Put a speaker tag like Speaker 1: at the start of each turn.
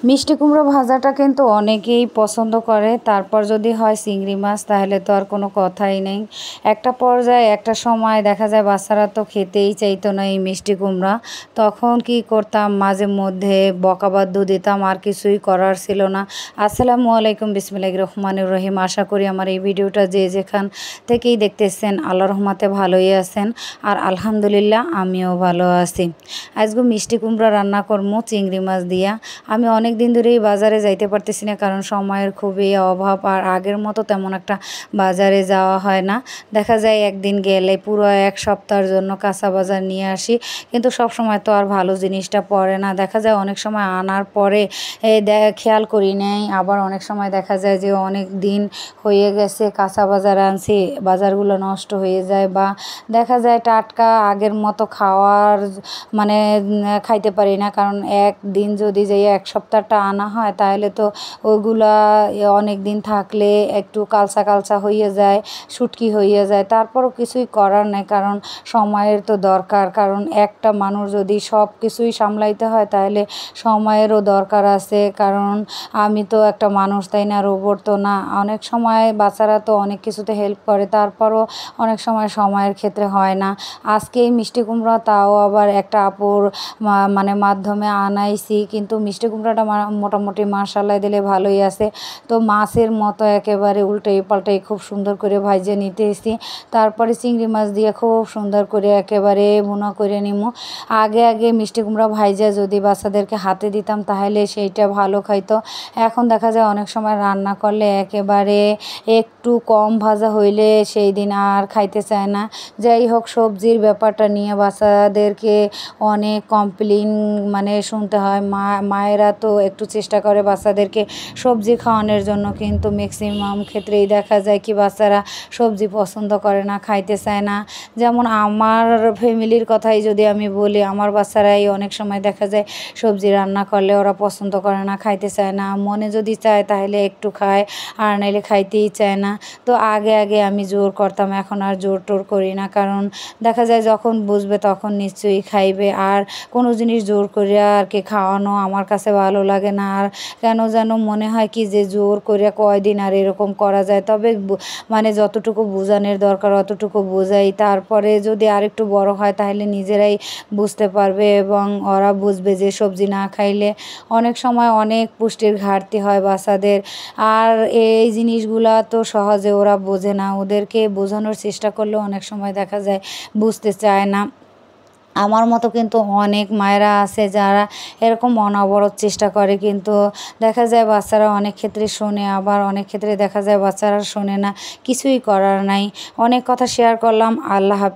Speaker 1: মিষ্টি কুমড়ো ভাজাটা কিন্তু অনেকেই পছন্দ করে। তারপর যদি হয় চিংড়ি মাছ তাহলে তো আর কোনো কথাই নেই। একটা পর্যায়ে একটা সময় দেখা যায় বাচ্চারা তো খেতেই চাইতো না এই মিষ্টি কুমড়া। তখন কি করতাম, মাঝে মধ্যে বকাবাদ্য দিতাম, আর কিছুই করার ছিল না। আসসালামু আলাইকুম, বিসমিল্লাহির রহমানির রহিম। আশা করি আমার এই ভিডিওটা যে যেখান থেকেই দেখতেছেন আল্লাহর রহমতে ভালোই আছেন, আর আলহামদুলিল্লাহ আমিও ভালো আছি। আজকে মিষ্টি কুমড়া রান্না করবো চিংড়ি মাছ দিয়া। আমি অনেক দিন ধরেই বাজারে যাইতে পারতেছি না, কারণ সময়ের খুবই অভাব, আর আগের মতো তেমন একটা বাজারে যাওয়া হয় না। দেখা যায় একদিন গেলে পুরো এক সপ্তাহের জন্য কাঁচা বাজার নিয়ে আসি, কিন্তু সব সময় তো আর ভালো জিনিসটা পড়ে না। দেখা যায় অনেক সময় আনার পরে খেয়াল করি নাই, আবার অনেক সময় দেখা যায় যে অনেক দিন হয়ে গেছে কাঁচা বাজার আনছি, বাজারগুলো নষ্ট হয়ে যায়, বা দেখা যায় টাটকা আগের মতো খাওয়ার মানে খাইতে পারি না। কারণ একদিন যদি যে এক সপ্তাহটা আনা হয় তাহলে তো ওইগুলা অনেক দিন থাকলে একটু কালচা কালচা হয়ে যায়, শুটকি হয়ে যায়। তারপরও কিছুই করার নেই, কারণ সময়ের তো দরকার। কারণ একটা মানুষ যদি সব কিছুই সামলাইতে হয় তাহলে সময়েরও দরকার আছে। কারণ আমি তো একটা মানুষ, তাই না, রোবট তো না। অনেক সময় বাচ্চারা তো অনেক কিছুতে হেল্প করে, তারপরও অনেক সময় সময়ের ক্ষেত্রে হয় না। আজকে এই মিষ্টি কুমড়া তাও আবার একটা আপুর মানে মাধ্যমে আনাইছি, কিন্তু মিষ্টি কুমড়াটা মোটামুটি মাশাআল্লাহ দিলে ভালোই আছে। তো মাছের মতো একেবারে উল্টাই পাল্টাই খুব সুন্দর করে ভাইজে নিতেছি। তারপরে চিংড়ি মাছ দিয়ে খুব সুন্দর করে একেবারে ভুনা করে নিমু। আগে মিষ্টি কুমড়া ভাইজা যদি বাচ্চাদেরকে হাতে দিতাম তাহলে সেইটা ভালো খাইতো। এখন দেখা যায় অনেক সময় রান্না করলে একেবারে একটু কম ভাজা হইলে সেই দিন আর খাইতে চায় না। যাই হোক, সবজির ব্যাপারটা নিয়ে বাচ্চাদেরকে অনেক কমপ্লেন মানে শুনতে হয়। মায়েরা তো একটু চেষ্টা করে বাচ্চাদেরকে সবজি খাওয়ানোর জন্য, কিন্তু ম্যাক্সিমাম ক্ষেত্রেই দেখা যায় কি বাচ্চারা সবজি পছন্দ করে না, খাইতে চায় না। যেমন আমার ফ্যামিলির কথাই যদি আমি বলি, আমার বাচ্চারাই অনেক সময় দেখা যায় সবজি রান্না করলে ওরা পছন্দ করে না, খাইতে চায় না। মনে যদি চায় তাহলে একটু খায়, আর নাইলে খাইতেই চায় না। তো আগে আমি জোর করতাম, এখন আর জোর টোর করি না। কারণ দেখা যায় যখন বুঝবে তখন নিশ্চয়ই খাইবে। আর কোনো জিনিস জোর করে আর কি খাওয়ানো আমার কাছে ভালো লাগে না। আর কেন যেন মনে হয় কি যে জোর করে কয়দিন আর এরকম করা যায়। তবে মানে যতটুকু বোঝানোর দরকার অতটুকু বোঝাই। তারপরে যদি আরেকটু বড় হয় তাহলে নিজেরাই বুঝতে পারবে, এবং ওরা বুঝবে যে সবজি না খাইলে অনেক সময় অনেক পুষ্টির ঘাটতি হয় বাচ্চাদের। আর এই জিনিসগুলা তো সহজে ওরা বোঝে না, ওদেরকে বোঝানোর চেষ্টা করলেও অনেক সময় দেখা যায় বুঝতে চায় না। আমার মতো কিন্তু অনেক মায়েরা আছে যারা এরকম অনবরত চেষ্টা করে, কিন্তু দেখা যায় বাচ্চারা অনেক ক্ষেত্রে শোনে, আবার অনেক ক্ষেত্রে দেখা যায় বাচ্চারা শোনে না। কিছুই করার নাই। অনেক কথা শেয়ার করলাম। আল্লাহ হাফেজ।